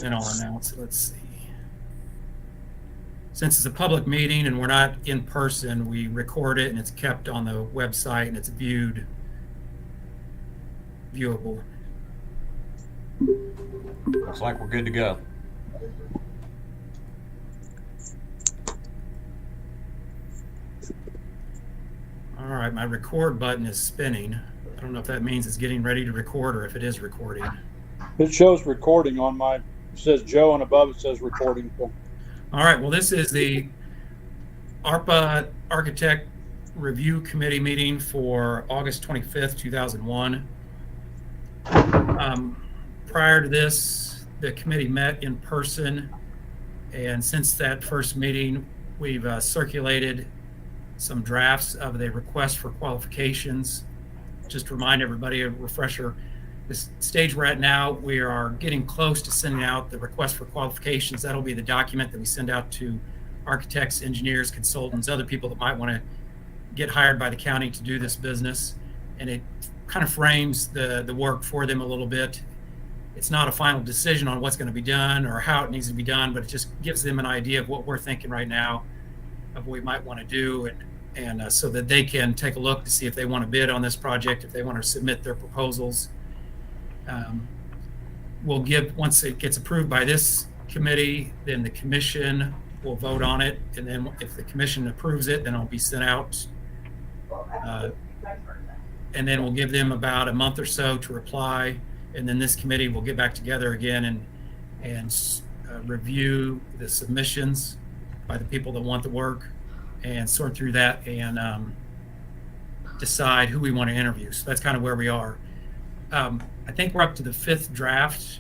then I'll announce it. Let's see. Since it's a public meeting and we're not in person, we record it and it's kept on the website and it's viewable. Looks like we're good to go. All right, my record button is spinning. I don't know if that means it's getting ready to record or if it is recording. It shows recording on my, it says Joe, and above it says recording. All right, well, this is the ARPA Architect Review Committee meeting for August 25th, 2001. Prior to this, the committee met in person, and since that first meeting, we've circulated some drafts of the request for qualifications. Just to remind everybody, a refresher, this stage we're at now, we are getting close to sending out the request for qualifications. That'll be the document that we send out to architects, engineers, consultants, other people that might want to get hired by the county to do this business. And it kind of frames the work for them a little bit. It's not a final decision on what's going to be done or how it needs to be done, but it just gives them an idea of what we're thinking right now, of what we might want to do, and so that they can take a look to see if they want to bid on this project, if they want to submit their proposals. We'll give, once it gets approved by this committee, then the commission will vote on it, and then if the commission approves it, then it'll be sent out, and then we'll give them about a month or so to reply, and then this committee will get back together again and review the submissions by the people that want the work and sort through that and decide who we want to interview. So that's kind of where we are. I think we're up to the 5th draft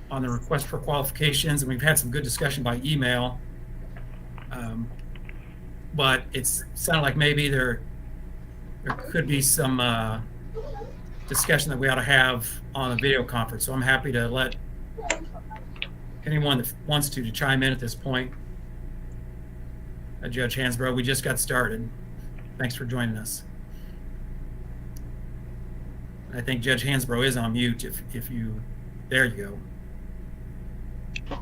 on the request for qualifications, and we've had some good discussion by email. But it's sounded like maybe there could be some discussion that we ought to have on a video conference. So I'm happy to let anyone that wants to chime in at this point. Judge Hansbrough, we just got started. Thanks for joining us. I think Judge Hansbrough is on mute. If you, there you go.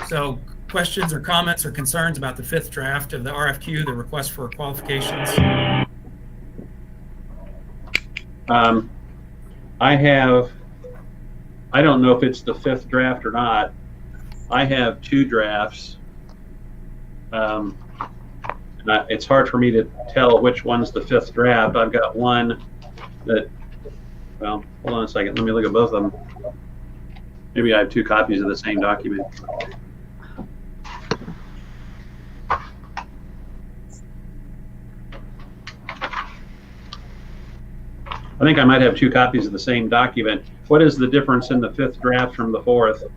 So questions or comments or concerns about the 5th draft of the RFQ, the request for qualifications? I don't know if it's the 5th draft or not. I have 2 drafts. It's hard for me to tell which one's the 5th draft. I've got one that, well, hold on a second. Let me look at both of them. Maybe I have 2 copies of the same document. I think I might have 2 copies of the same document. What is the difference in the 5th draft from the 4th?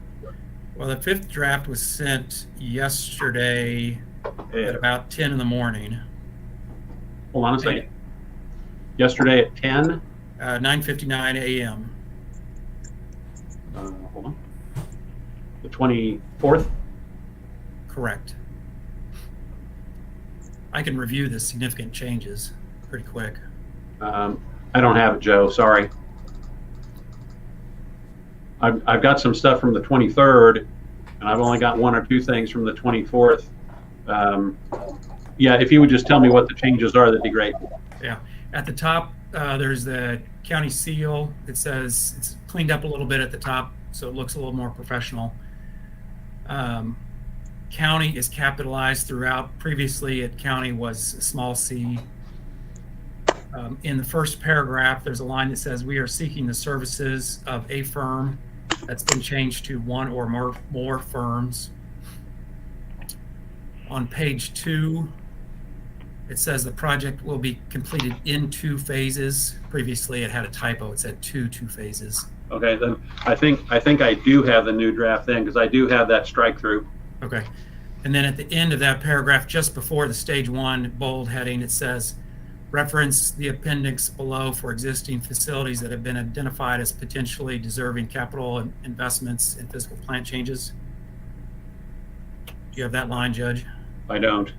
Well, the 5th draft was sent yesterday at about 10 in the morning. Hold on a second. Yesterday at 10? 9:59 a.m. Hold on. The 24th? Correct. I can review the significant changes pretty quick. I don't have it, Joe. Sorry. I've got some stuff from the 23rd, and I've only got 1 or 2 things from the 24th. Yeah, if you would just tell me what the changes are, that'd be great. Yeah. At the top, there's the county seal. It says it's cleaned up a little bit at the top, so it looks a little more professional. County is capitalized throughout. Previously, county was small c. In the first paragraph, there's a line that says, "We are seeking the services of a firm." That's been changed to 1 or more firms. On page 2, it says the project will be completed in 2 phases. Previously, it had a typo. It said two phases. Okay, then I think I do have the new draft then, because I do have that strike through. Okay. And then at the end of that paragraph, just before the stage 1 bold heading, it says, "Reference the appendix below for existing facilities that have been identified as potentially deserving capital investments and physical plant changes." Do you have that line, Judge? I don't.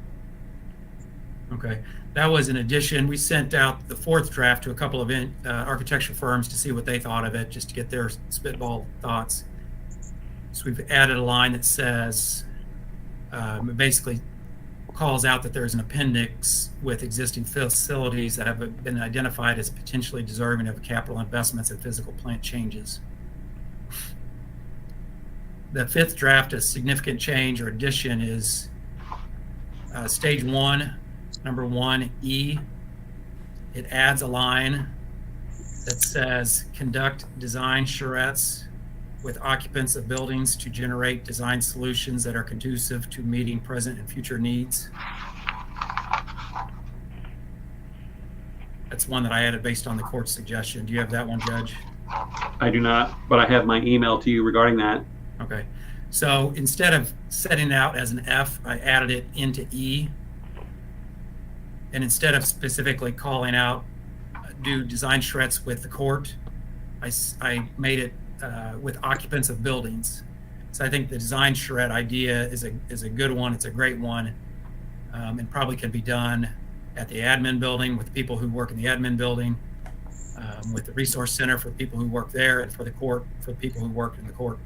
Okay, that was an addition. We sent out the fourth draft to a couple of architecture firms to see what they thought of it, just to get their spitball thoughts. So we've added a line that says, it basically calls out that there's an appendix with existing facilities that have been identified as potentially deserving of capital investments and physical plant changes. The fifth draft, a significant change or addition, is stage 1, number 1E. It adds a line that says, conduct design charrettes with occupants of buildings to generate design solutions that are conducive to meeting present and future needs. That's one that I added based on the court's suggestion. Do you have that one, Judge? I do not, but I have my email to you regarding that. Okay. So instead of setting it out as an F, I added it into E. And instead of specifically calling out, do design charrettes with the court, I made it with occupants of buildings. So I think the design charrette idea is a good one. It's a great one, and probably can be done at the admin building with the people who work in the admin building, with the resource center for people who work there, and for the court for the people who work in the court.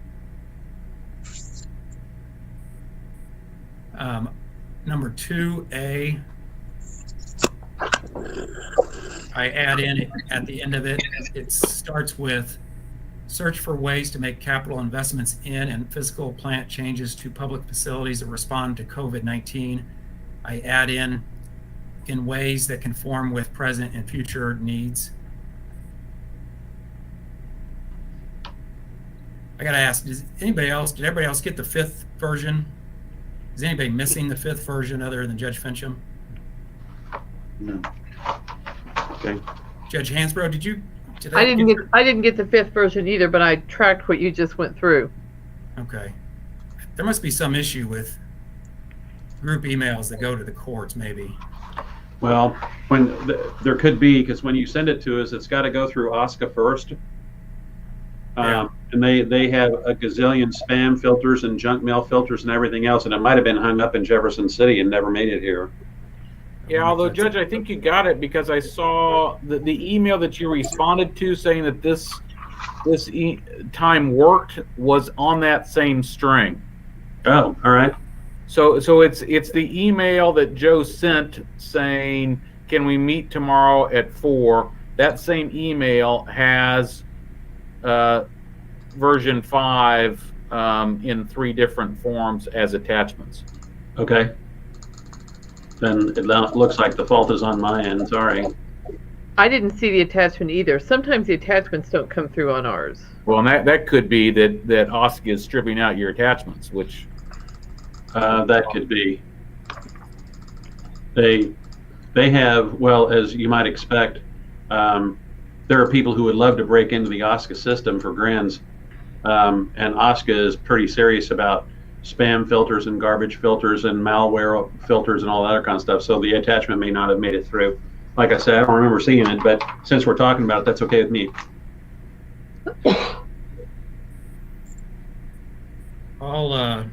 Number 2A, I add in at the end of it, it starts with search for ways to make capital investments in and physical plant changes to public facilities that respond to COVID-19. I add in ways that conform with present and future needs. I gotta ask, did everybody else get the fifth version? Is anybody missing the fifth version other than Judge Fincham? No. Okay. Judge Hansbrough, I didn't get the fifth version either, but I tracked what you just went through. Okay. There must be some issue with group emails that go to the courts, maybe. Well, there could be, because when you send it to us, it's got to go through OSCA first. Yeah. And they have a gazillion spam filters and junk mail filters and everything else, and it might have been hung up in Jefferson City and never made it here. Yeah, although Judge, I think you got it because I saw the email that you responded to saying that this time worked was on that same string. Oh, all right. So it's the email that Joe sent saying, "Can we meet tomorrow at 4?" That same email has version 5 in 3 different forms as attachments. Okay. Then it looks like the fault is on my end. Sorry. I didn't see the attachment either. Sometimes the attachments don't come through on ours. Well, and that could be that OSCA is stripping out your attachments, which that could be. They have, well, as you might expect, there are people who would love to break into the OSCA system for grins, and OSCA is pretty serious about spam filters and garbage filters and malware filters and all that other kind of stuff. So the attachment may not have made it through. Like I said, I don't remember seeing it, but since we're talking about it, that's okay with me. I'll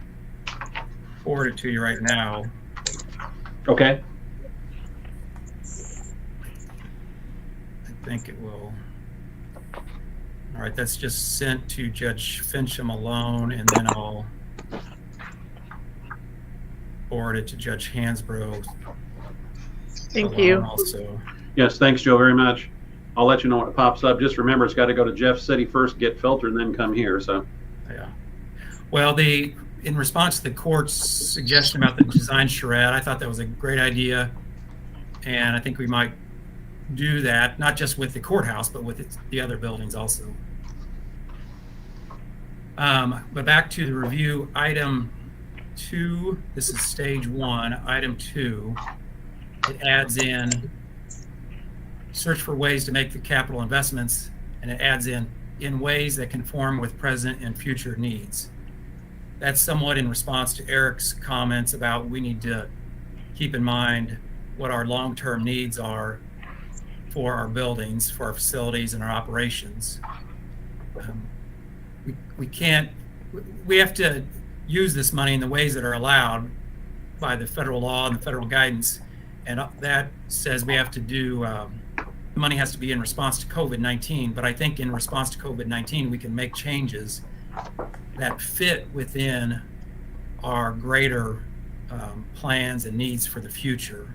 forward it to you right now. Okay. I think it will. All right, that's just sent to Judge Fincham alone, and then I'll forward it to Judge Hansbrough. Thank you. Also. Yes, thanks, Joe, very much. I'll let you know when it pops up. Just remember, it's got to go to Jeff City first, get filtered, and then come here. So. Yeah. Well, in response to the court's suggestion about the design charrette, I thought that was a great idea, and I think we might do that, not just with the courthouse, but with the other buildings also. But back to the review, item 2, this is stage 1, item 2, it adds in search for ways to make the capital investments, and it adds in ways that conform with present and future needs. That's somewhat in response to Eric's comments about we need to keep in mind what our long-term needs are for our buildings, for our facilities and our operations. We have to use this money in the ways that are allowed by the federal law and the federal guidance. And that says we have to do, the money has to be in response to COVID-19, but I think in response to COVID-19, we can make changes that fit within our greater plans and needs for the future.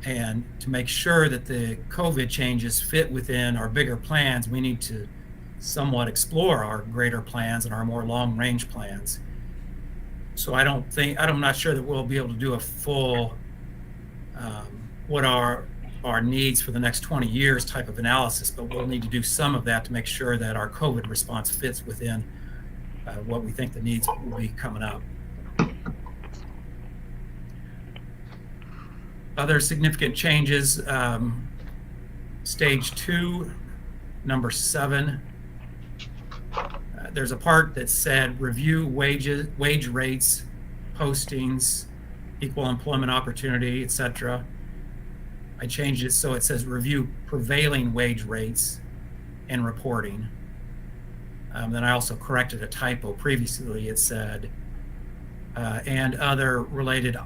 And to make sure that the COVID changes fit within our bigger plans, we need to somewhat explore our greater plans and our more long-range plans. So I'm not sure that we'll be able to do a full, what are our needs for the next 20 years type of analysis, but we'll need to do some of that to make sure that our COVID response fits within what we think the needs will be coming up. Other significant changes, stage 2, number 7. There's a part that said review wage rates, postings, equal employment opportunity, etc. I changed it so it says review prevailing wage rates and reporting. Then I also corrected a typo previously. It said, and other related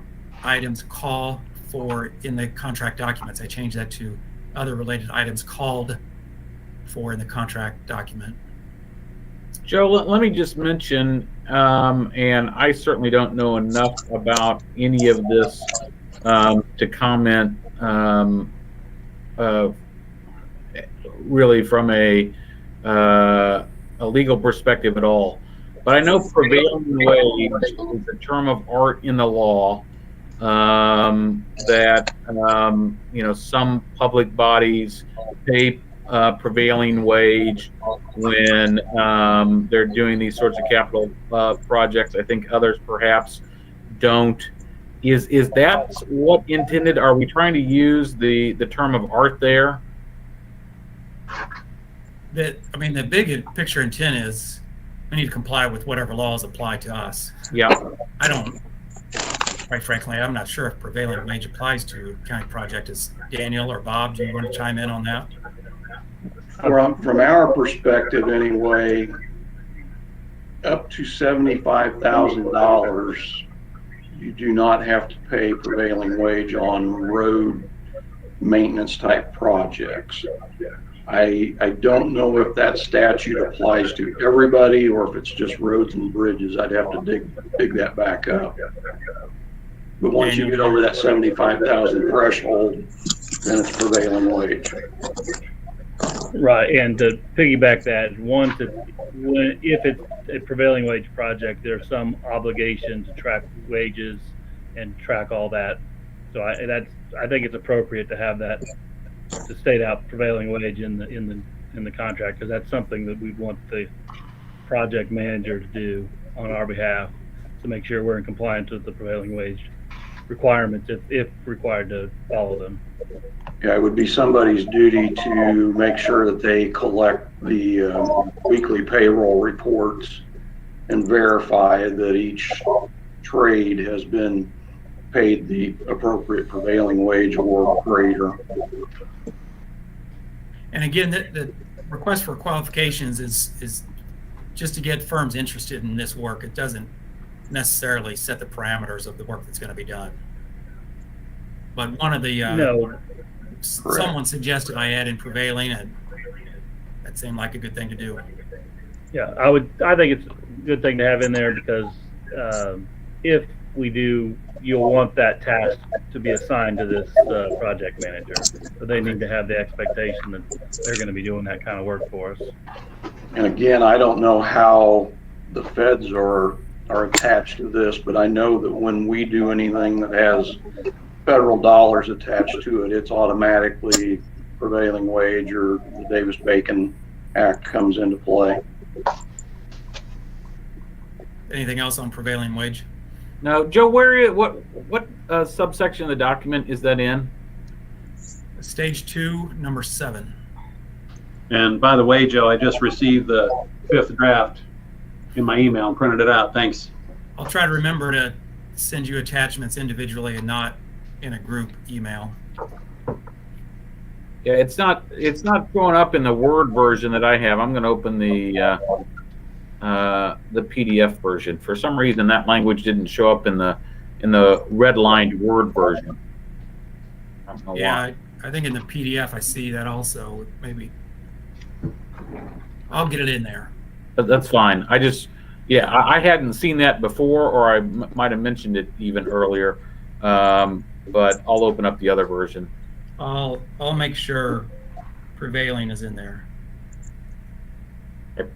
items call for in the contract documents. I changed that to other related items called for in the contract document. Joe, let me just mention, and I certainly don't know enough about any of this to comment really from a legal perspective at all. But I know prevailing wage is a term of art in the law that some public bodies pay prevailing wage when they're doing these sorts of capital projects. I think others perhaps don't. Is that what intended? Are we trying to use the term of art there? The big picture intent is we need to comply with whatever laws apply to us. Yeah. Quite frankly, I'm not sure if prevailing wage applies to county project. Is Daniel or Bob, do you want to chime in on that? From our perspective anyway, up to $75,000, you do not have to pay prevailing wage on road maintenance type projects. I don't know if that statute applies to everybody or if it's just roads and bridges. I'd have to dig that back up. But once you get over that 75,000 threshold, then it's prevailing wage. Right, and to piggyback that, if it's a prevailing wage project, there's some obligation to track wages and track all that. So I think it's appropriate to have that, to state out prevailing wage in the contract, because that's something that we want the project manager to do on our behalf to make sure we're in compliance with the prevailing wage requirements if required to follow them. Yeah, it would be somebody's duty to make sure that they collect the weekly payroll reports and verify that each trade has been paid the appropriate prevailing wage or greater. And again, the request for qualifications is just to get firms interested in this work. It doesn't necessarily set the parameters of the work that's going to be done. But one of the someone suggested I add in prevailing, and that seemed like a good thing to do. Yeah, I think it's a good thing to have in there, because if we do, you'll want that task to be assigned to this project manager. So they need to have the expectation that they're going to be doing that kind of work for us. And again, I don't know how the feds are attached to this, but I know that when we do anything that has federal dollars attached to it, it's automatically prevailing wage, or the Davis-Bacon Act comes into play. Anything else on prevailing wage? Now, Joe, what subsection of the document is that in? Stage 2, number 7. And by the way, Joe, I just received the 5th draft in my email and printed it out. Thanks. I'll try to remember to send you attachments individually and not in a group email. Yeah, it's not showing up in the Word version that I have. I'm going to open the PDF version. For some reason, that language didn't show up in the redlined Word version. don't know Yeah, why. I think in the PDF I see that also. Maybe I'll get it in there. But that's fine. I hadn't seen that before, or I might have mentioned it even earlier. But I'll open up the other version. I'll make sure prevailing is in there. Yep.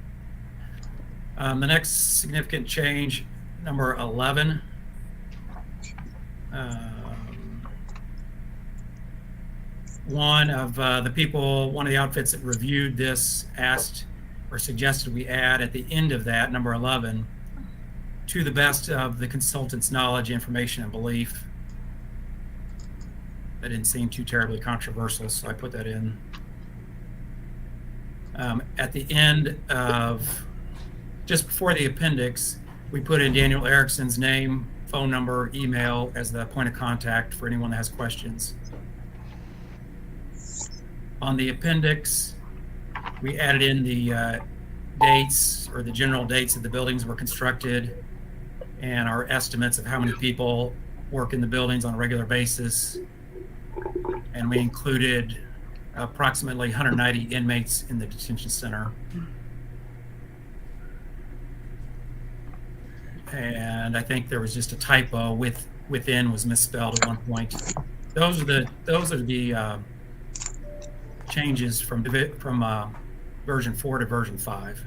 The next significant change, number 11. One of the outfits that reviewed this asked or suggested we add at the end of that, number 11, to the best of the consultant's knowledge, information, and belief. That didn't seem too terribly controversial, so I put that in. At the end of, just before the appendix, we put in Daniel Erickson's name, phone number, email as the point of contact for anyone that has questions. On the appendix, we added in the dates or the general dates that the buildings were constructed and our estimates of how many people work in the buildings on a regular basis. And we included approximately 190 inmates in the detention center. And I think there was just a typo within was misspelled at one point. Those are the changes from version 4 to version 5.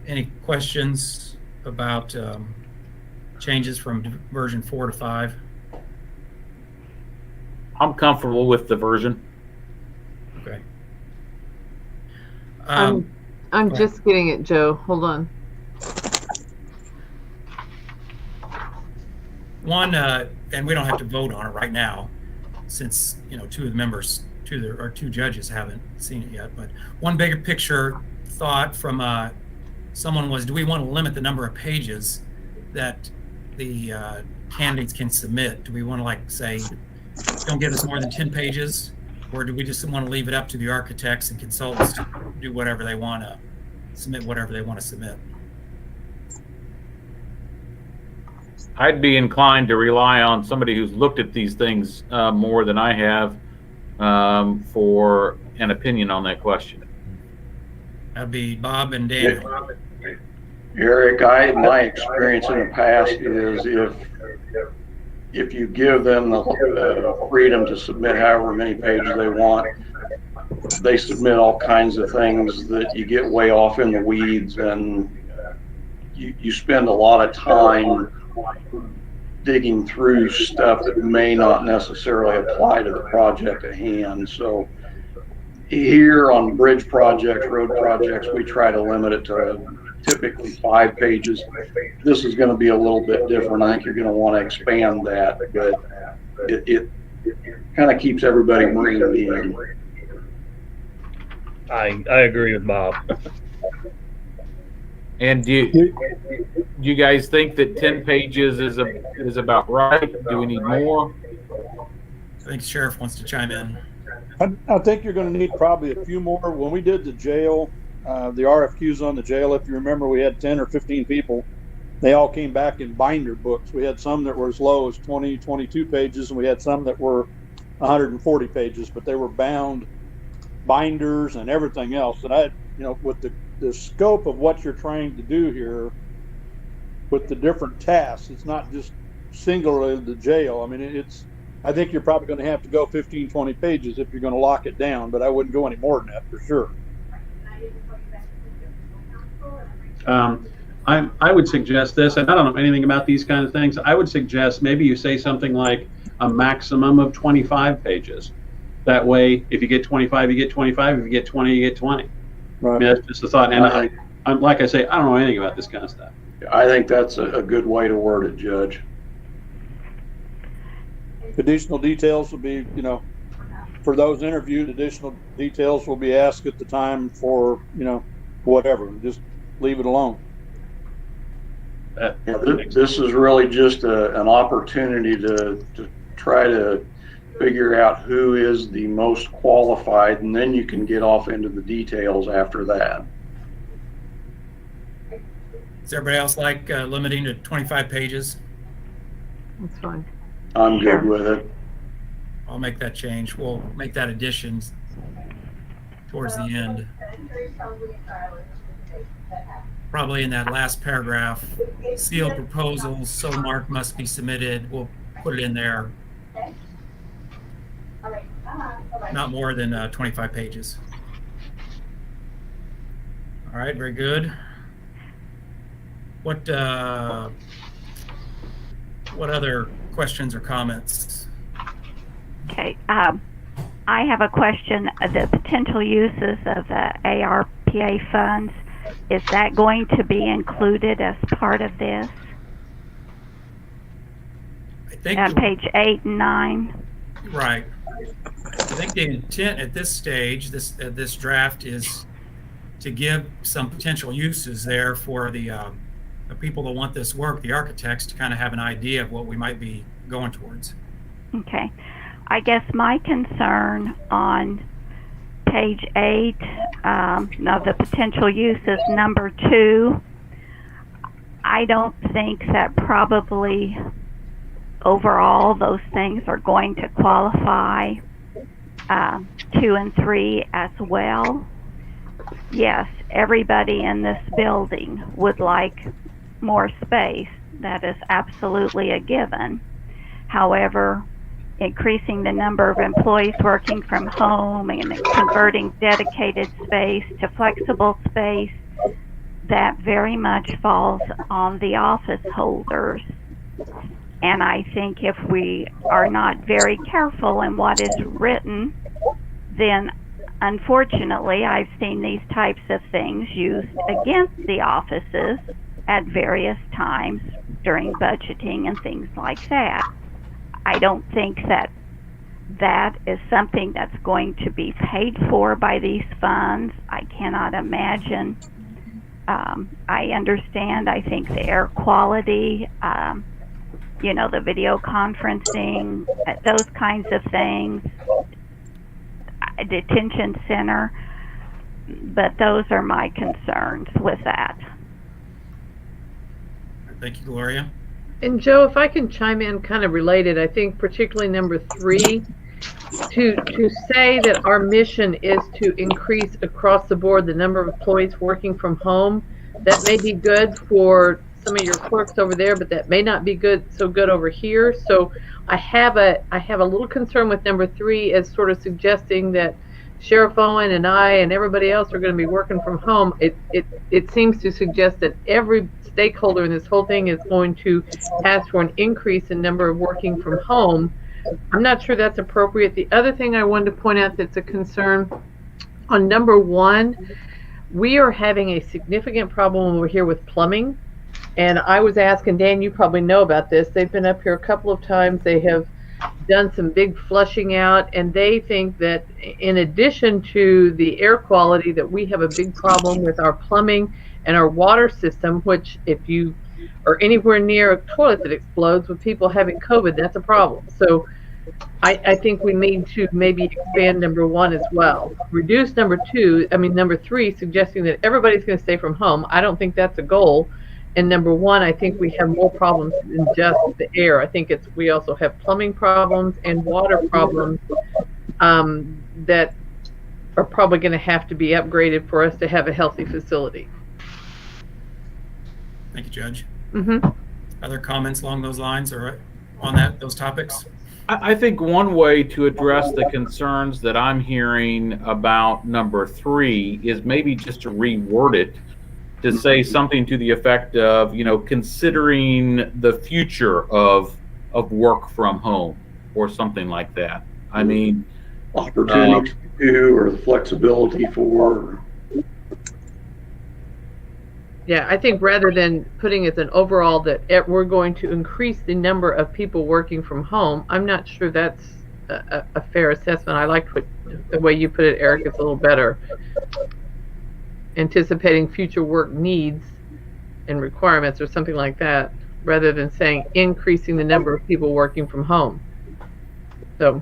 Any questions about changes from version 4 to 5? I'm comfortable with the version. Okay. I'm just getting it, Joe. Hold on. One, and we don't have to vote on it right now, since two judges haven't seen it yet. But one bigger picture thought from someone was: do we want to limit the number of pages that the candidates can submit? Do we want to say, don't give us more than 10 pages, or do we just want to leave it up to the architects and consultants to do whatever they want to submit, whatever they want to submit? I'd be inclined to rely on somebody who's looked at these things more than I have for an opinion on that question. That'd be Bob and Dan. Eric, my experience in the past is if you give them the freedom to submit however many pages they want, they submit all kinds of things that you get way off in the weeds, and you spend a lot of time digging through stuff that may not necessarily apply to the project at hand. So here on bridge projects, road projects, we try to limit it to typically 5 pages. This is going to be a little bit different. I think you're going to want to expand that, but it kind of keeps everybody reined in. I agree with Bob. And do you guys think that 10 pages is about right? Do we need more? I think the sheriff wants to chime in. I think you're going to need probably a few more. When we did the jail, the RFQs on the jail, if you remember, we had 10 or 15 people. They all came back in binder books. We had some that were as low as 20, 22 pages, and we had some that were 140 pages, but they were bound binders and everything else. And with the scope of what you're trying to do here with the different tasks, it's not just singularly the jail. I mean, I think you're probably going to have to go 15, 20 pages if you're going to lock it down, but I wouldn't go any more than that for sure. I would suggest this, and I don't know anything about these kind of things. I would suggest maybe you say something like a maximum of 25 pages. That way, if you get 25, you get 25. If you get 20, you get 20. Right. I mean, that's just a thought. And I'm like I say, I don't know anything about this kind of stuff. I think that's a good way to word it, Judge. Additional details will be, for those interviewed, additional details will be asked at the time for, whatever. Just leave it alone. This is really just an opportunity to try to figure out who is the most qualified, and then you can get off into the details after that. Does everybody else like limiting to 25 pages? That's fine. I'm Sure. good with it. I'll make that change. We'll make that addition towards the end. Probably in that last paragraph, sealed proposals so marked must be submitted. We'll put it in there. Not more than 25 pages. All right, very good. What other questions or comments? Okay. I have a question. The potential uses of the ARPA funds, is that going to be included as part of this? I think Page 8 and 9. right. I think the intent at this stage, this draft, is to give some potential uses there for the people that want this work, the architects, to kind of have an idea of what we might be going towards. Okay. I guess my concern on page 8, of the potential uses, number 2, I don't think that probably overall those things are going to qualify 2 and 3 as well. Yes, everybody in this building would like more space. That is absolutely a given. However, increasing the number of employees working from home and converting dedicated space to flexible space, that very much falls on the office holders. And I think if we are not very careful in what is written, then unfortunately I've seen these types of things used against the offices at various times during budgeting and things like that. I don't think that that is something that's going to be paid for by these funds. I cannot imagine. I understand, I think the air quality, the video conferencing, those kinds of things, detention center, but those are my concerns with that. Thank you, Gloria. And Joe, if I can chime in, kind of related, I think particularly number 3, to say that our mission is to increase across the board the number of employees working from home, that may be good for some of your clerks over there, but that may not be so good over here. So I have a little concern with number 3 as sort of suggesting that Sheriff Owen and I and everybody else are going to be working from home. It seems to suggest that every stakeholder in this whole thing is going to ask for an increase in number of working from home. I'm not sure that's appropriate. The other thing I wanted to point out that's a concern on number 1, we are having a significant problem over here with plumbing. And I was asking, Dan, you probably know about this. They've been up here a couple of times. They have done some big flushing out, and they think that in addition to the air quality, that we have a big problem with our plumbing and our water system, which if you are anywhere near a toilet that explodes with people having COVID, that's a problem. So I think we need to maybe expand number 1 as well. Reduce number 3, suggesting that everybody's going to stay from home. I don't think that's a goal. And number 1, I think we have more problems than just the air. I think we also have plumbing problems and water problems that are probably going to have to be upgraded for us to have a healthy facility. Thank you, Judge. Mm-hmm. Other comments along those lines or on those topics? I think one way to address the concerns that I'm hearing about number 3 is maybe just to reword it to say something to the effect of, considering the future of work from home or something like that. I mean, Opportunity to, or the flexibility for. Yeah, I think rather than putting it an overall that we're going to increase the number of people working from home, I'm not sure that's a fair assessment. I liked the way you put it, Eric. It's a little better. Anticipating future work needs and requirements or something like that, rather than saying increasing the number of people working from home. So.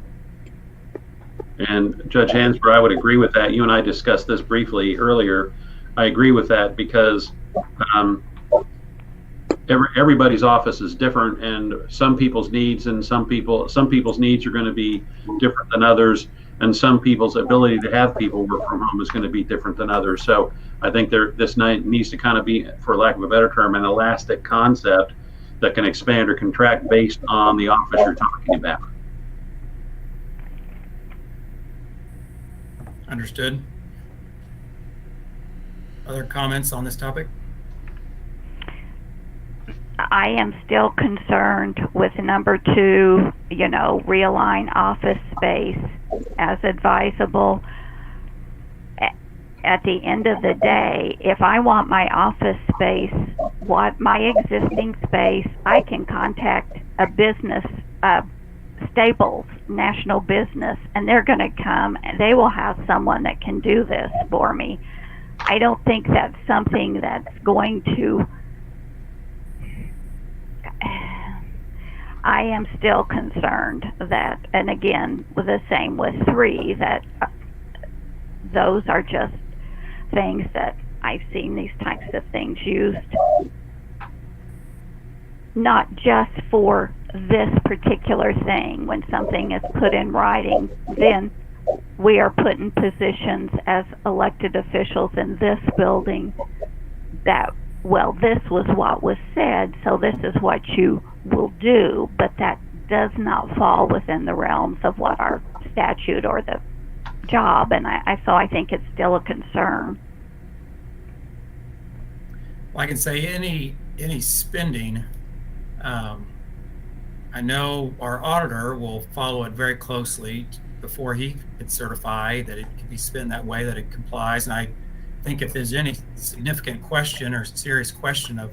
And Judge Hansbrough, I would agree with that. You and I discussed this briefly earlier. I agree with that because everybody's office is different, and some people's needs needs are going to be different than others, and some people's ability to have people work from home is going to be different than others. So I think this needs to kind of be, for lack of a better term, an elastic concept that can expand or contract based on the office you're talking about. Understood. Other comments on this topic? I am still concerned with number 2, realign office space as advisable. At the end of the day, if I want my office space, my existing space, I can contact a business, Staples, national business, and they're going to come and they will have someone that can do this for me. I don't think that's something that's going to. I am still concerned that, and again, with the same with 3, that those are just things that I've seen these types of things used, not just for this particular thing. When something is put in writing, then we are put in positions as elected officials in this building that, well, this was what was said, so this is what you will do, but that does not fall within the realms of what our statute or the job, and I think it's still a concern. Well, I can say any spending, I know our auditor will follow it very closely before he can certify that it can be spent that way, that it complies. And I think if there's any significant question or serious question of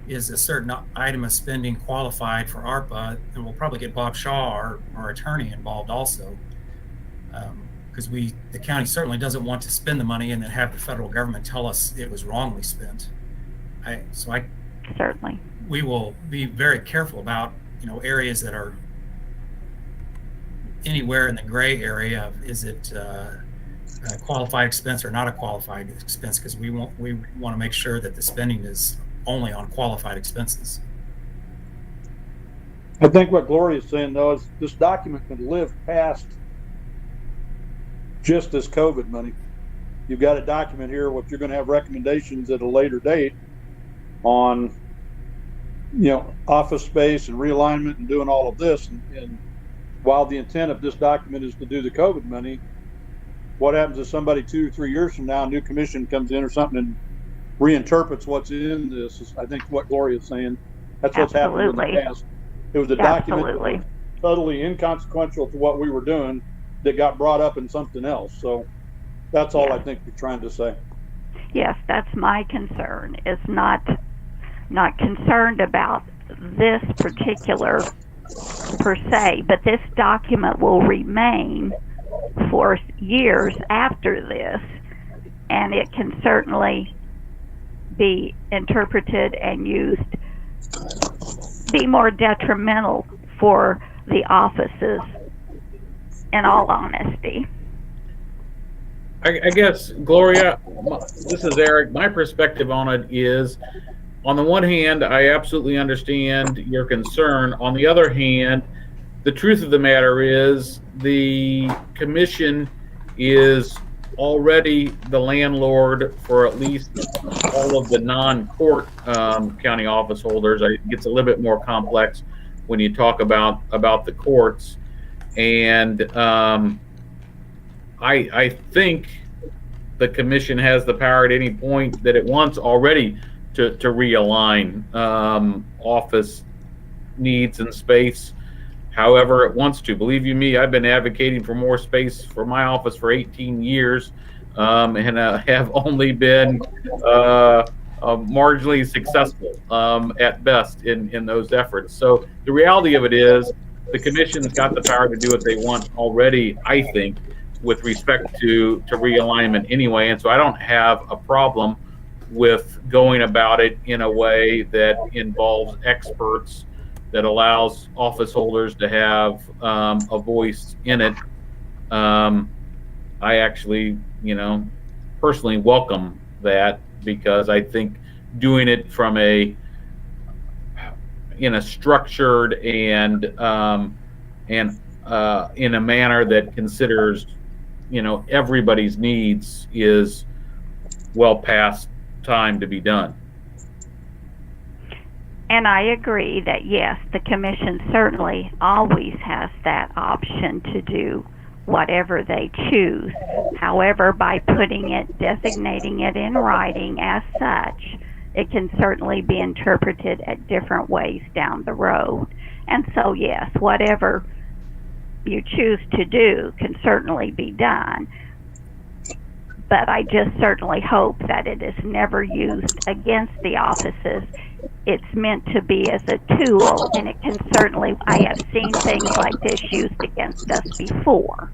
is a certain item of spending qualified for ARPA, then we'll probably get Bob Shaw, our attorney, involved also. Because the county certainly doesn't want to spend the money and then have the federal government tell us it was wrongly spent. Certainly. We will be very careful about, areas that are anywhere in the gray area of is it a qualified expense or not a qualified expense, because we want to make sure that the spending is only on qualified expenses. I think what Gloria is saying, though, is this document can live past just this COVID money. You've got a document here, what you're going to have recommendations at a later date on, office space and realignment and doing all of this. And while the intent of this document is to do the COVID money, what happens if somebody 2 or 3 years from now, a new commission comes in or something and reinterprets what's in this? Is, I think, what Gloria is saying. That's what's happened in the past. It was a document that was totally inconsequential to what we were doing that got brought up in something else. So that's all I think you're trying to say. Yes, that's my concern, is not concerned about this particular per se, but this document will remain for years after this, and it can certainly be interpreted and used, be more detrimental for the offices, in all honesty. I guess, Gloria, this is Eric. My perspective on it is, on the one hand, I absolutely understand your concern. On the other hand, the truth of the matter is the commission is already the landlord for at least all of the non-court county office holders. It gets a little bit more complex when you talk about the courts. And I think the commission has the power at any point that it wants already to realign office needs and space however it wants to. Believe you me, I've been advocating for more space for my office for 18 years and have only been marginally successful at best in those efforts. So the reality of it is the commission's got the power to do what they want already, I think, with respect to realignment anyway. And so I don't have a problem with going about it in a way that involves experts, that allows office holders to have a voice in it. I actually, personally welcome that, because I think doing it from a in a structured and in a manner that considers, everybody's needs is well past time to be done. And I agree that yes, the commission certainly always has that option to do whatever they choose. However, by designating it in writing as such, it can certainly be interpreted at different ways down the road. And so yes, whatever you choose to do can certainly be done. But I just certainly hope that it is never used against the offices. It's meant to be as a tool, and it can certainly, I have seen things like this used against us before.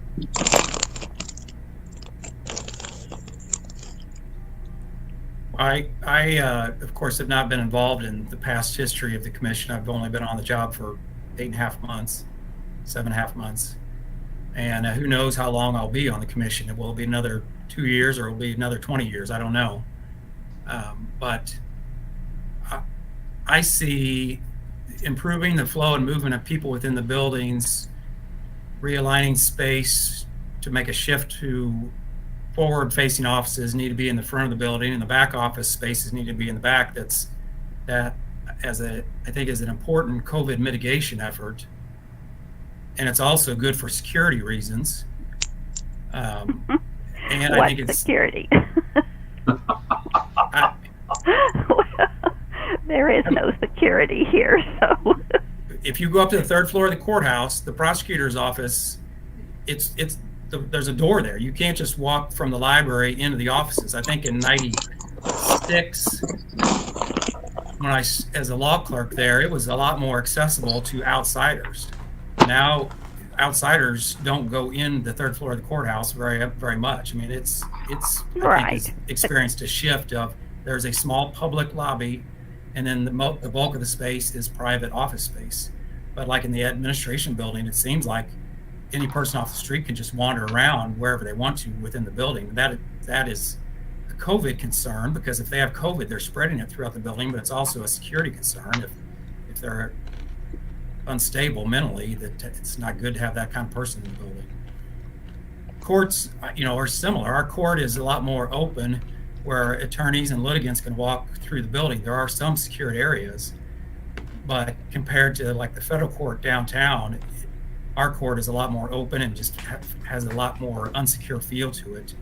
I of course, have not been involved in the past history of the commission. I've only been on the job for 8.5 months, 7.5 months. And who knows how long I'll be on the commission. Will it be another 2 years or will it be another 20 years? I don't know. But I see improving the flow and movement of people within the buildings, realigning space to make a shift to forward-facing offices need to be in the front of the building, and the back office spaces need to be in the back. I think is an important COVID mitigation effort, and it's also good for security reasons. And what I think it's security? There is no security here, so. If you go up to the 3rd floor of the courthouse, the prosecutor's office, there's a door there. You can't just walk from the library into the offices. I think in '96, when as a law clerk there, it was a lot more accessible to outsiders. Now, outsiders don't go in the 3rd floor of the courthouse very much. I mean, it's Right. I think it's experienced a shift of there's a small public lobby, and then the bulk of the space is private office space. But like in the administration building, it seems like any person off the street can just wander around wherever they want to within the building. That is a COVID concern, because if they have COVID, they're spreading it throughout the building, but it's also a security concern if they're unstable mentally, that it's not good to have that kind of person in the building. Courts, are similar. Our court is a lot more open, where attorneys and litigants can walk through the building. There are some secured areas, but compared to like the federal court downtown, our court is a lot more open and just has a lot more unsecure feel to it,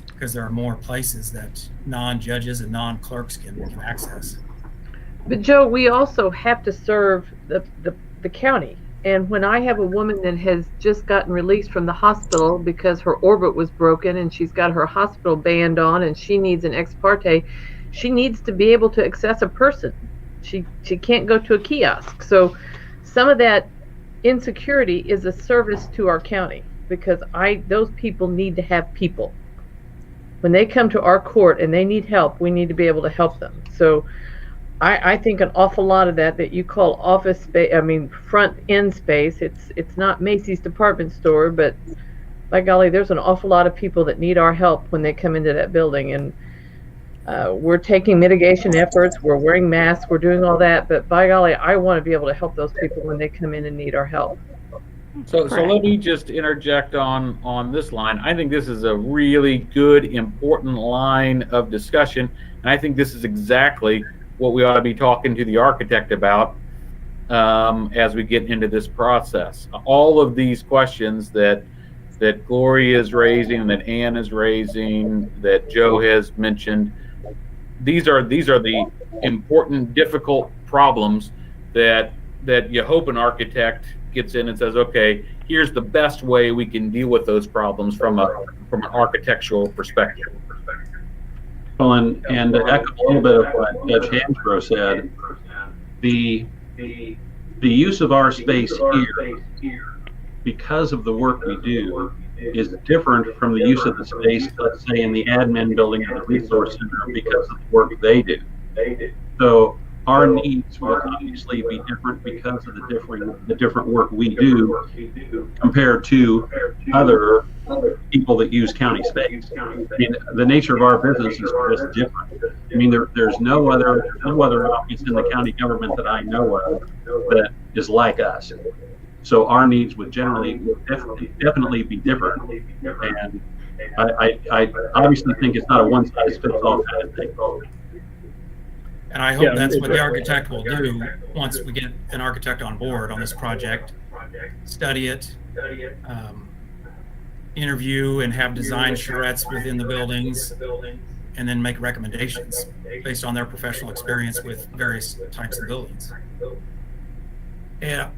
because there are more places that non-judges and non-clerks can access. But Joe, we also have to serve the county. And when I have a woman that has just gotten released from the hospital because her orbit was broken and she's got her hospital band on and she needs an ex parte, she needs to be able to access a person. She can't go to a kiosk. So some of that insecurity is a service to our county, because those people need to have people. When they come to our court and they need help, we need to be able to help them. So I think an awful lot of that you call office space, front end space, it's not Macy's department store, but by golly, there's an awful lot of people that need our help when they come into that building. And we're taking mitigation efforts, we're wearing masks, we're doing all that, but by golly, I want to be able to help those people when they come in and need our help. So let me just interject on this line. I think this is a really good, important line of discussion, and I think this is exactly what we ought to be talking to the architect about as we get into this process. All of these questions that Gloria is raising, that Ann is raising, that Joe has mentioned, these are the important, difficult problems that you hope an architect gets in and says, okay, here's the best way we can deal with those problems from an architectural perspective. Well, and to echo a little bit of what Judge Hansbrough said, the use of our space here, because of the work we do, is different from the use of the space, let's say, in the admin building or the resource center, because of the work they do. So our needs will obviously be different because of the different work we do compared to other people that use county space. I mean, the nature of our business is just different. I mean, there's no other office in the county government that I know of that is like us. So our needs would definitely be different. And I obviously think it's not a one size fits all kind of thing. And I hope that's what the architect will do once we get an architect on board on this project. Study it, interview and have design charrettes within the buildings, and then make recommendations based on their professional experience with various types of buildings. Yeah,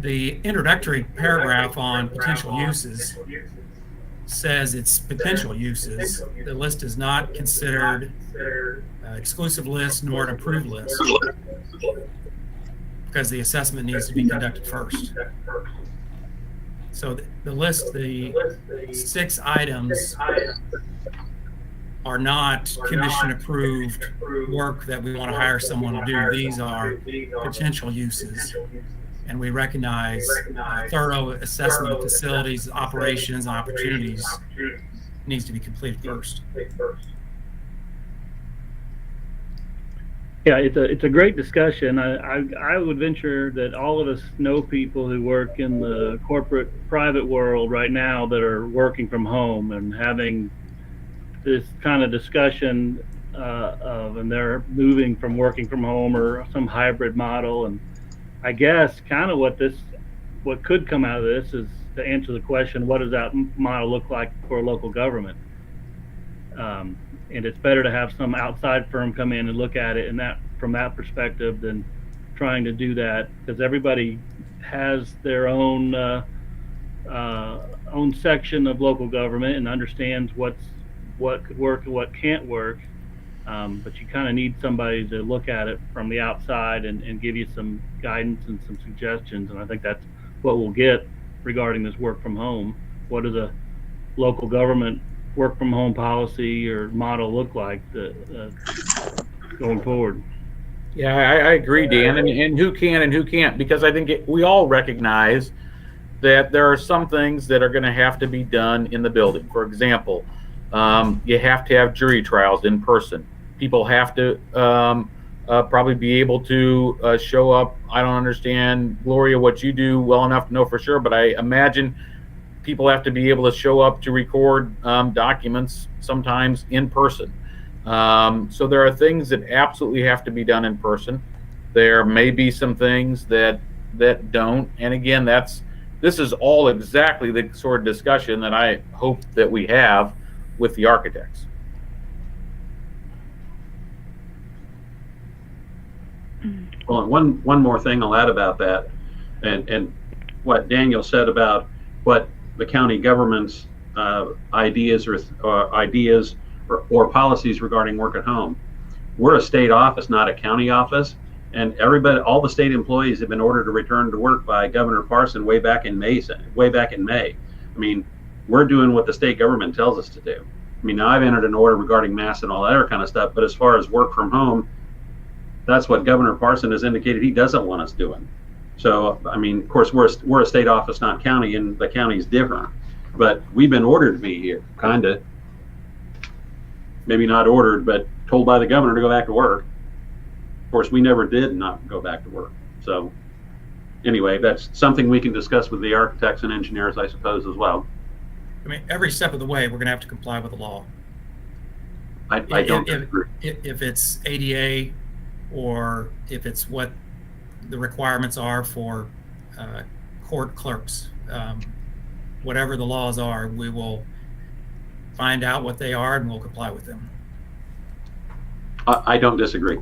the introductory paragraph on potential uses says it's potential uses. The list is not considered exclusive list nor an approved list, because the assessment needs to be conducted first. So the list, the 6 items are not commission approved work that we want to hire someone to do. These are potential uses. And we recognize thorough assessment of facilities, operations, and opportunities needs to be completed first. Yeah, it's a great discussion. I would venture that all of us know people who work in the corporate private world right now that are working from home and having this kind of discussion and they're moving from working from home or some hybrid model. And I guess kind of what could come out of this is to answer the question, what does that model look like for a local government? And it's better to have some outside firm come in and look at it and that from that perspective than trying to do that, because everybody has their own section of local government and understands what could work and what can't work. But you kind of need somebody to look at it from the outside and give you some guidance and some suggestions. And I think that's what we'll get regarding this work from home. What does a local government work from home policy or model look like going forward? Yeah, I agree, Dan. And who can and who can't, because I think we all recognize that there are some things that are going to have to be done in the building. For example, you have to have jury trials in person. People have to probably be able to show up. I don't understand, Gloria, what you do well enough to know for sure, but I imagine people have to be able to show up to record documents sometimes in person. So there are things that absolutely have to be done in person. There may be some things that don't. And again, this is all exactly the sort of discussion that I hope that we have with the architects. Well, one more thing I'll add about that, and what Daniel said about what the county government's ideas or policies regarding work at home. We're a state office, not a county office, and all the state employees have been ordered to return to work by Governor Parson way back in May. I mean, we're doing what the state government tells us to do. I mean, now I've entered an order regarding masks and all that other kind of stuff, but as far as work from home, that's what Governor Parson has indicated he doesn't want us doing. So, I mean, of course, we're a state office, not county, and the county's different. But we've been ordered to be here, kind of. Maybe not ordered, but told by the governor to go back to work. Of course, we never did not go back to work. So, anyway, that's something we can discuss with the architects and engineers, I suppose, as well. I mean, every step of the way, we're going to have to comply with the law. I don't agree. If it's ADA or if it's what the requirements are for court clerks, whatever the laws are, we will find out what they are and we'll comply with them. I don't disagree.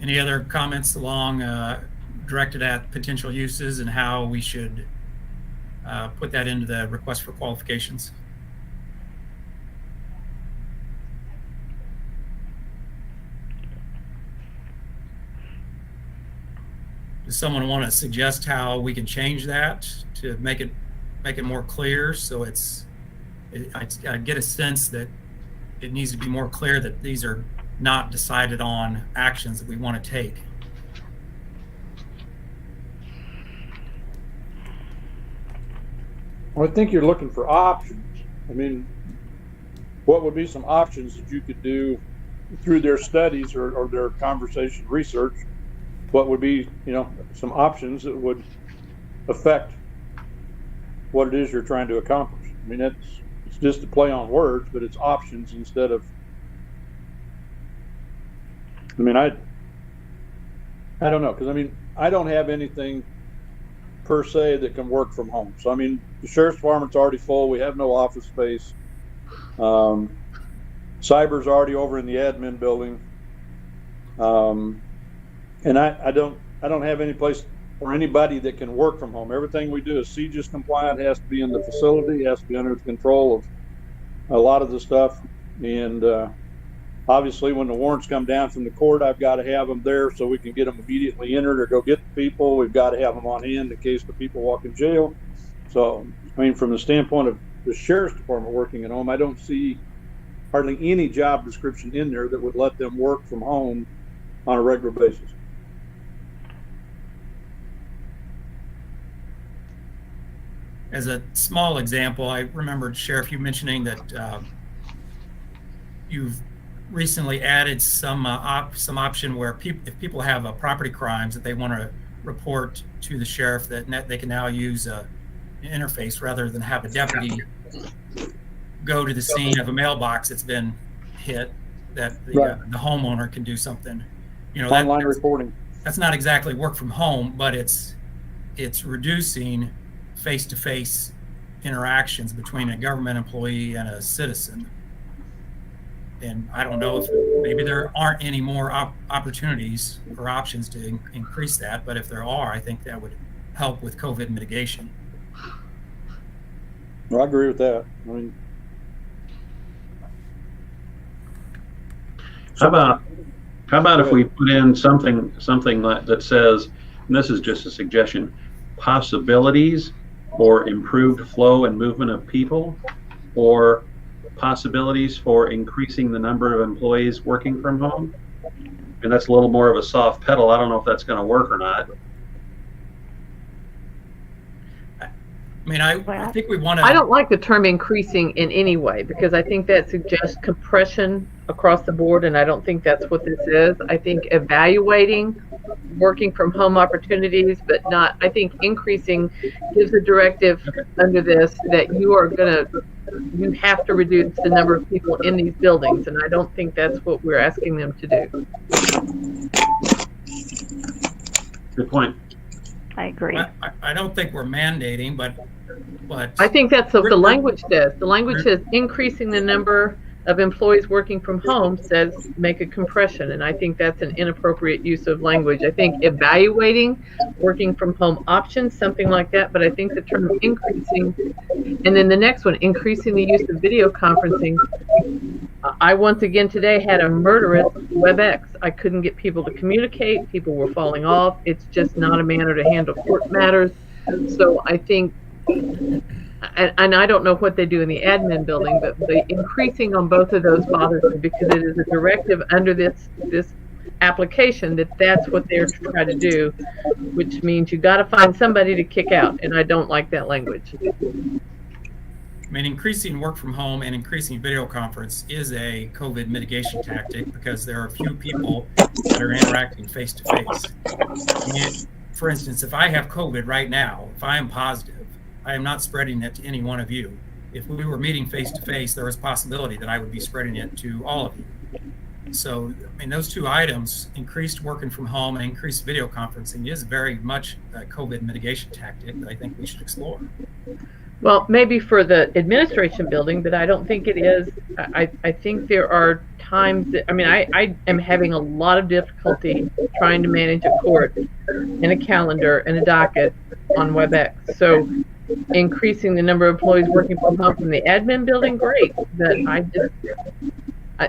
Any other comments along directed at potential uses and how we should put that into the request for qualifications? Does someone want to suggest how we can change that to make it more clear? So I get a sense that it needs to be more clear that these are not decided on actions that we want to take. Well, I think you're looking for options. I mean, what would be some options that you could do through their studies or their conversation research? What would be, some options that would affect what it is you're trying to accomplish? I mean, it's just a play on words, but it's options instead of. I mean, I don't know, because I mean, I don't have anything per se that can work from home. So I mean, the sheriff's department's already full. We have no office space. Cyber's already over in the admin building. And I don't have any place or anybody that can work from home. Everything we do is CJIS compliant, has to be in the facility, has to be under the control of a lot of the stuff. And obviously when the warrants come down from the court, I've got to have them there so we can get them immediately entered or go get the people. We've got to have them on hand in case the people walk in jail. So, I mean, from the standpoint of the sheriff's department working at home, I don't see hardly any job description in there that would let them work from home on a regular basis. As a small example, I remembered, Sheriff, you mentioning that you've recently added some option where if people have property crimes that they want to report to the sheriff, that they can now use an interface rather than have a deputy go to the scene of a mailbox that's been hit, that the homeowner can do something. Online reporting. That's not exactly work from home, but it's reducing face-to-face interactions between a government employee and a citizen. And I don't know if maybe there aren't any more opportunities or options to increase that, but if there are, I think that would help with COVID mitigation. Well, I agree with that. I mean, how about if we put in something that says, and this is just a suggestion, possibilities for improved flow and movement of people, or possibilities for increasing the number of employees working from home? And that's a little more of a soft pedal. I don't know if that's going to work or not. I mean, I think we want to. I don't like the term increasing in any way, because I think that suggests compression across the board, and I don't think that's what this is. I think evaluating working from home opportunities, but not, I think increasing gives a directive under this that you have to reduce the number of people in these buildings, and I don't think that's what we're asking them to do. Good point. I agree. I don't think we're mandating, but I think that's what the language says. The language says increasing the number of employees working from home says make a compression, and I think that's an inappropriate use of language. I think evaluating working from home options, something like that, but I think the term increasing, and then the next one, increasing the use of video conferencing. I once again today had a murderous WebEx. I couldn't get people to communicate. People were falling off. It's just not a manner to handle court matters. So I think, and I don't know what they do in the admin building, but the increasing on both of those bothers me, because it is a directive under this application that's what they're trying to do, which means you got to find somebody to kick out, and I don't like that language. I mean, increasing work from home and increasing video conference is a COVID mitigation tactic because there are few people that are interacting face to face. For instance, if I have COVID right now, if I am positive, I am not spreading it to any one of you. If we were meeting face to face, there was a possibility that I would be spreading it to all of you. So, I mean, those two items, increased working from home and increased video conferencing, is very much a COVID mitigation tactic that I think we should explore. Well, maybe for the administration building, but I don't think it is. I think there are times that, I mean, I am having a lot of difficulty trying to manage a court and a calendar and a docket on WebEx. So increasing the number of employees working from home from the admin building, great.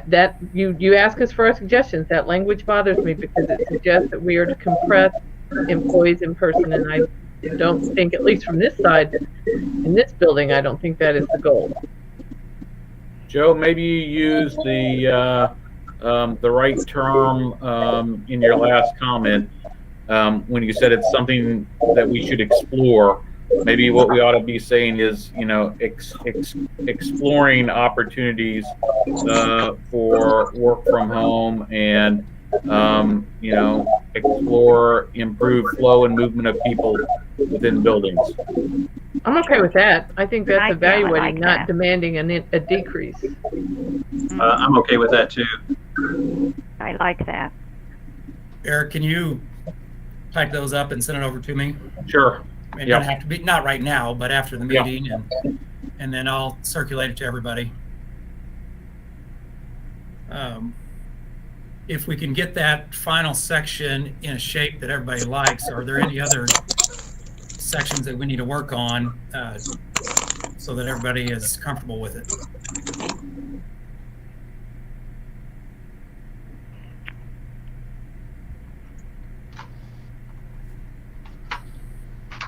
That you ask us for our suggestions. That language bothers me because it suggests that we are to compress employees in person, and I don't think, at least from this side, in this building, I don't think that is the goal. Joe, maybe you used the right term in your last comment when you said it's something that we should explore. Maybe what we ought to be saying is, exploring opportunities for work from home and, explore improved flow and movement of people within buildings. I'm okay with that. I think that's I evaluating, like not that. demanding a decrease. I'm okay with that too. I like that. Eric, can you type those up and send it over to me? Sure. It Yeah. doesn't have to be, not right now, but after the Yeah. meeting, and then I'll circulate it to everybody. If we can get that final section in a shape that everybody likes, are there any other sections that we need to work on so that everybody is comfortable with it?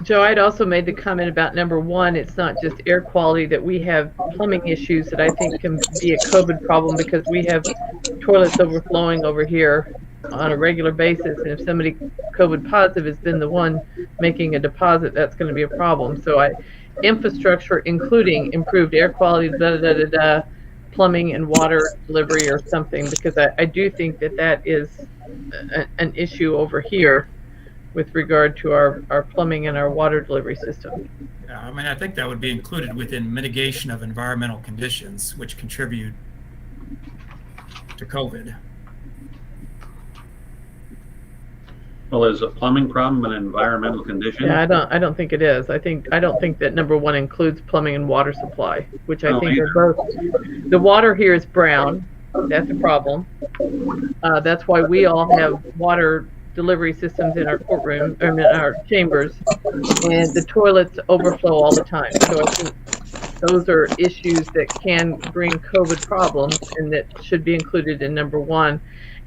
Joe, I'd also made the comment about number one, it's not just air quality, that we have plumbing issues that I think can be a COVID problem because we have toilets overflowing over here on a regular basis. And if somebody COVID positive has been the one making a deposit, that's going to be a problem. So infrastructure, including improved air quality, plumbing and water delivery or something, because I do think that is an issue over here with regard to our plumbing and our water delivery system. Yeah, I mean, I think that would be included within mitigation of environmental conditions, which contribute to COVID. Well, is a plumbing problem an environmental condition? Yeah, I don't think it is. I don't think that number one includes plumbing and water supply, which I think are both. The water here is brown. That's a problem. That's why we all have water delivery systems in our courtroom, or in our chambers, and the toilets overflow all the time. So I think those are issues that can bring COVID problems and that should be included in number one.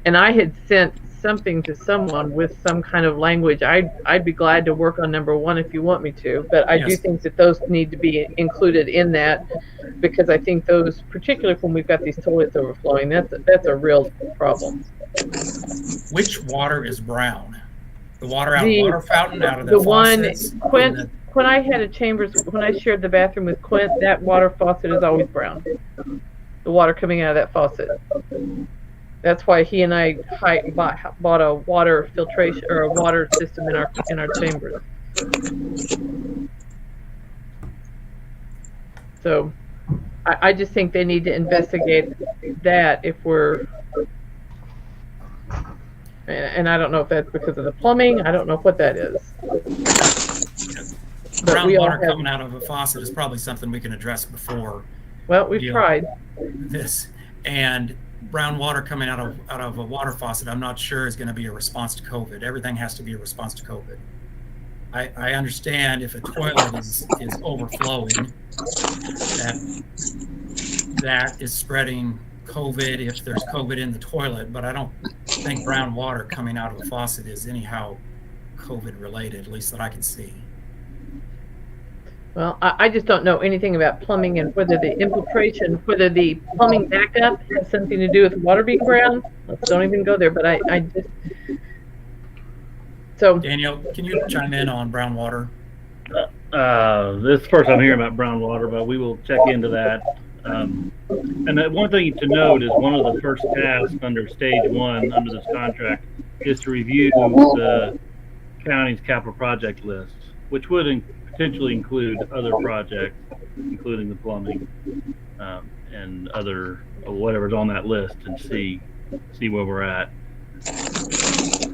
And I had sent something to someone with some kind of language. I'd be glad to work on number one if you want me to, but I do think that those need to be included in that, because I think those, particularly when we've got these toilets overflowing, that's a real problem. Which water is brown? The water out of the water fountain, out of the one, faucets? Quint, when I had a chambers, when I shared the bathroom with Quint, that water faucet is always brown. The water coming out of that faucet. That's why he and I bought a water filtration or a water system in our chambers. So I just think they need to investigate that if we're, and I don't know if that's because of the plumbing. I don't know what that is. Brown water coming out of a faucet is probably something we can address before. Well, we've tried this, and brown water coming out of a water faucet, I'm not sure is going to be a response to COVID. Everything has to be a response to COVID. I understand if a toilet is overflowing, that is spreading COVID if there's COVID in the toilet, but I don't think brown water coming out of a faucet is anyhow COVID related, at least that I can see. Well, I just don't know anything about plumbing and whether the infiltration, whether the plumbing backup has something to do with water being brown. Let's don't even go there, but I just, so. Daniel, can you chime in on brown water? This is the first I'm hearing about brown water, but we will check into that. And one thing to note is one of the first tasks under stage one under this contract is to review the county's capital project list, which would potentially include other projects, including the plumbing and other whatever's on that list, and see where we're at.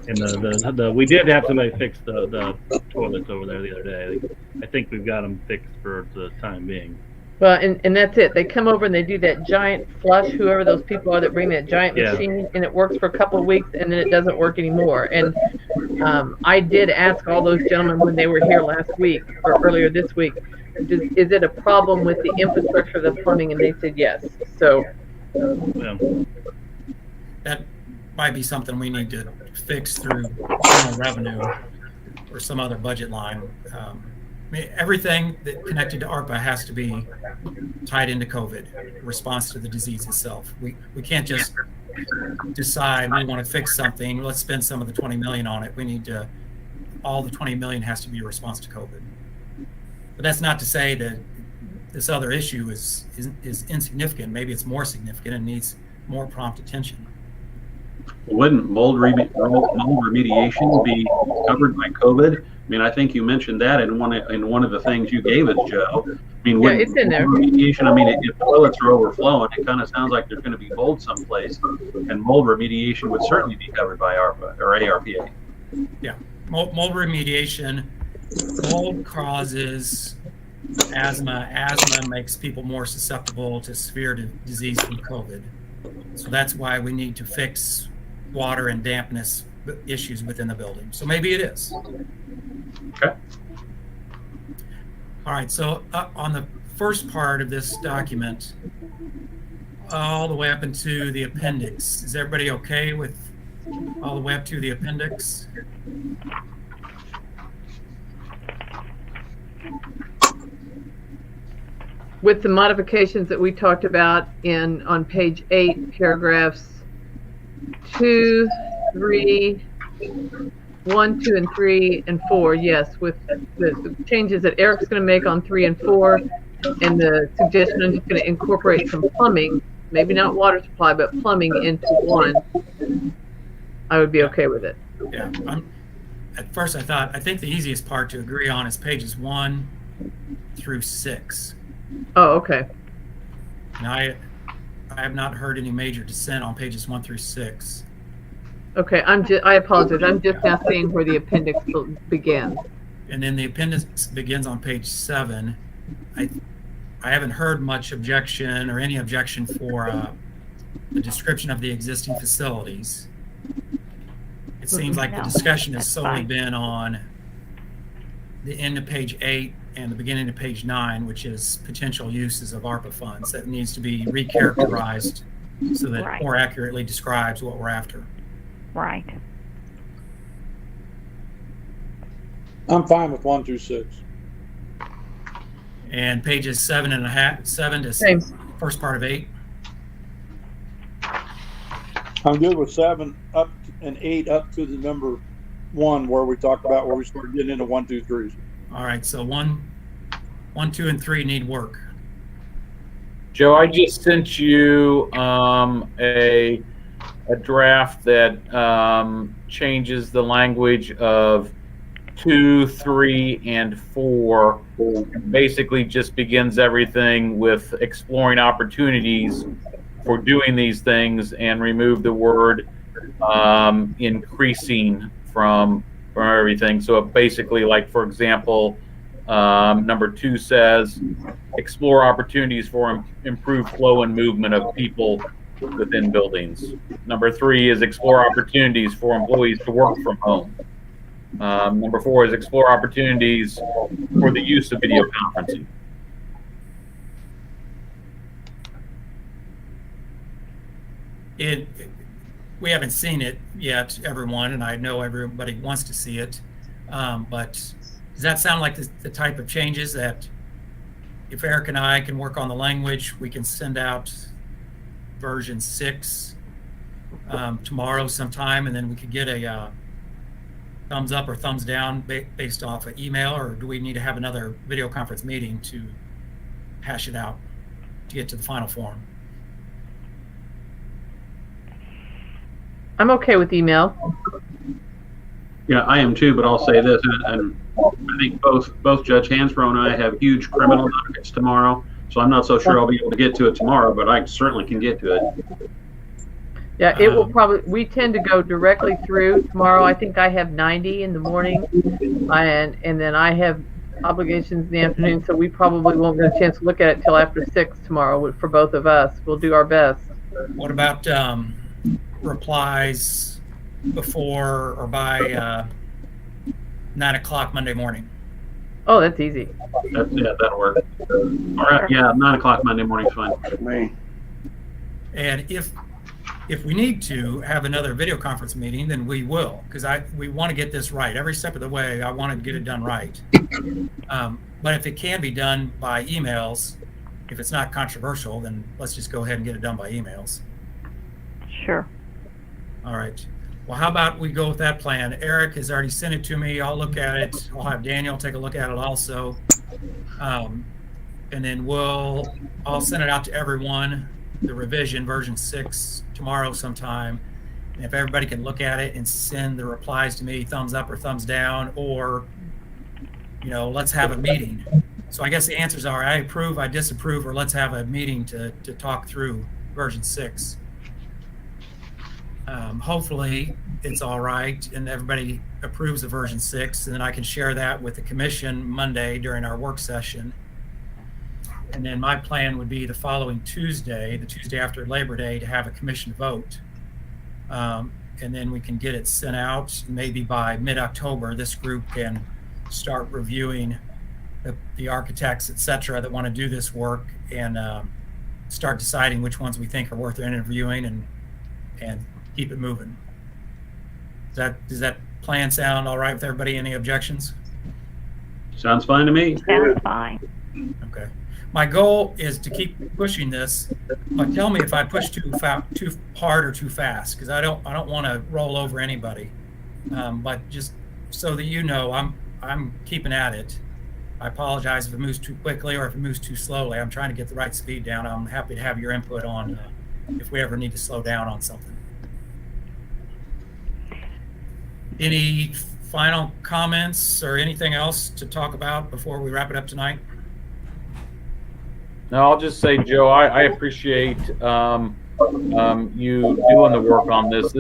And we did have somebody fix the toilets over there the other day. I think we've got them fixed for the time being. Well, and that's it. They come over and they do that giant flush, whoever those people are that bring that giant machine, and it works for a couple of weeks, and then it doesn't work anymore. And I did ask all those gentlemen when they were here last week, or earlier this week, is it a problem with the infrastructure of the plumbing? And they said yes. So that might be something we need to fix through general revenue or some other budget line. I mean, everything that connected to ARPA has to be tied into COVID, response to the disease itself. We can't just decide we want to fix something, let's spend some of the 20 million on it. We need to, all the 20 million has to be a response to COVID. But that's not to say that this other issue is insignificant. Maybe it's more significant and needs more prompt attention. Wouldn't mold remediation be covered by COVID? I mean, I think you mentioned that in one of the things you gave us, Joe. I mean, Yeah, it's in there. Remediation. I mean, if toilets are overflowing, it kind of sounds like there's going to be mold someplace, and mold remediation would certainly be covered by ARPA or ARPA. Yeah, mold remediation. Mold causes asthma. Asthma makes people more susceptible to severe disease from COVID. So that's why we need to fix water and dampness issues within the building. So maybe it is. Okay. All right, so on the first part of this document, all the way up into the appendix, is everybody okay with all the way up to the appendix? With the modifications that we talked about on page 8, paragraphs 2, 3, 1, 2, and 3, and 4, yes, with the changes that Eric's going to make on 3 and 4, and the suggestion I'm just going to incorporate some plumbing, maybe not water supply, but plumbing into 1, I would be okay with it. Yeah, at first I think the easiest part to agree on is pages 1 through 6. Oh, okay. And I have not heard any major dissent on pages 1 through 6. Okay, I apologize. I'm just now seeing where the appendix begins. And then the appendix begins on page 7. I haven't heard much objection or any objection for the description of the existing facilities. It seems like the discussion has solely been on the end of page 8 and the beginning of page 9, which is potential uses of ARPA funds that needs to be recharacterized so that it more accurately describes what we're after. Right. I'm fine with 1 through 6. And pages 7 to Same. first part of 8. I'm good with 7 up and 8 up to the number 1 where we talked about where we started getting into 1, 2, 3s. All right, so 1, 2, and 3 need work. Joe, I just sent you a draft that changes the language of 2, 3, and 4. And basically just begins everything with exploring opportunities for doing these things and remove the word increasing from everything. So it basically, like, for example, number 2 says explore opportunities for improved flow and movement of people within buildings. Number 3 is explore opportunities for employees to work from home. Number 4 is explore opportunities for the use of video conferencing. We haven't seen it yet, everyone, and I know everybody wants to see it. But does that sound like the type of changes that if Eric and I can work on the language, we can send out version 6 tomorrow sometime, and then we could get a thumbs up or thumbs down based off an email, or do we need to have another video conference meeting to hash it out to get to the final form? I'm okay with email. Yeah, I am too, but I'll say this, and I think both Judge Hansbrough and I have huge criminal dockets tomorrow, so I'm not so sure I'll be able to get to it tomorrow, but I certainly can get to it. Yeah, it will probably, we tend to go directly through tomorrow. I think I have 90 in the morning, and then I have obligations in the afternoon, so we probably won't get a chance to look at it till after 6 tomorrow for both of us. We'll do our best. What about replies before or by 9 o'clock Monday morning? Oh, that's easy. That'll work. All right, yeah, 9 o'clock Monday morning's fine. Me. And if if we need to have another video conference meeting, then we will, because we want to get this right. Every step of the way, I want to get it done right. But if it can be done by emails, if it's not controversial, then let's just go ahead and get it done by emails. Sure. All right. Well, how about we go with that plan? Eric has already sent it to me. I'll look at it. I'll have Daniel take a look at it also. And then I'll send it out to everyone, the revision version 6 tomorrow sometime. And if everybody can look at it and send the replies to me, thumbs up or thumbs down, or, let's have a meeting. So I guess the answers are I approve, I disapprove, or let's have a meeting to talk through version 6. Hopefully it's all right and everybody approves of version 6, and then I can share that with the commission Monday during our work session. And then my plan would be the following Tuesday, the Tuesday after Labor Day, to have a commission vote. And then we can get it sent out. Maybe by mid-October, this group can start reviewing the architects, et cetera, that want to do this work, and start deciding which ones we think are worth interviewing and keep it moving. Does that plan sound all right with everybody? Any objections? Sounds fine to me. Sounds fine. Okay. My goal is to keep pushing this, but tell me if I push too hard or too fast, because I don't want to roll over anybody. But just so that you know, I'm keeping at it. I apologize if it moves too quickly or if it moves too slowly. I'm trying to get the right speed down. I'm happy to have your input on if we ever need to slow down on something. Any final comments or anything else to talk about before we wrap it up tonight? No, I'll just say, Joe, I appreciate you doing the work on this.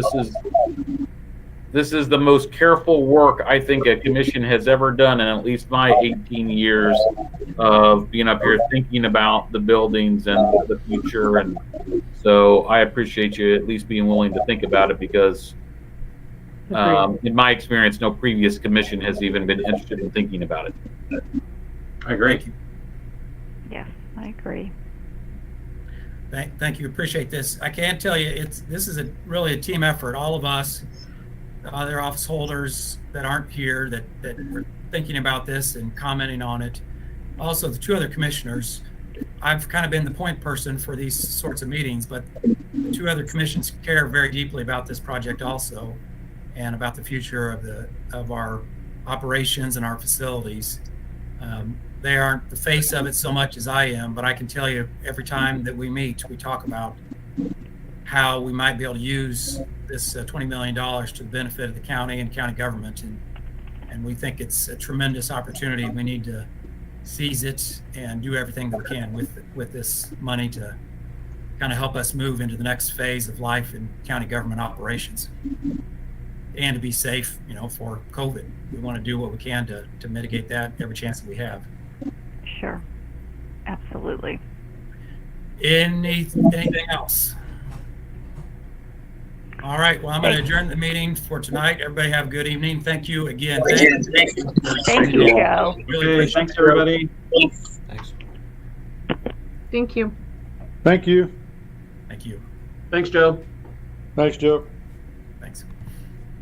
This is the most careful work I think a commission has ever done in at least my 18 years of being up here thinking about the buildings and the future. And so I appreciate you at least being willing to think about it, because in my experience, no previous commission has even been interested in thinking about it. I agree. Yes, I agree. Thank you. Appreciate this. I can tell you, this is really a team effort. All of us, the other office holders that aren't here that are thinking about this and commenting on it. Also, the 2 other commissioners. I've kind of been the point person for these sorts of meetings, but the 2 other commissions care very deeply about this project also, and about the future of our operations and our facilities. They aren't the face of it so much as I am, but I can tell you every time that we meet, we talk about how we might be able to use this $20 million to the benefit of the county and county government. And we think it's a tremendous opportunity. We need to seize it and do everything that we can with this money to kind of help us move into the next phase of life in county government operations. And to be safe, for COVID. We want to do what we can to mitigate that every chance that we have. Sure. Absolutely. Anything else? All right. Well, I'm going to adjourn the meeting for tonight. Everybody have a good evening. Thank you again. Thank you, Joe. Really Okay, thanks, everybody. Thanks. Thank you. Thank you. Thank you. Thanks, Joe. Thanks, Joe.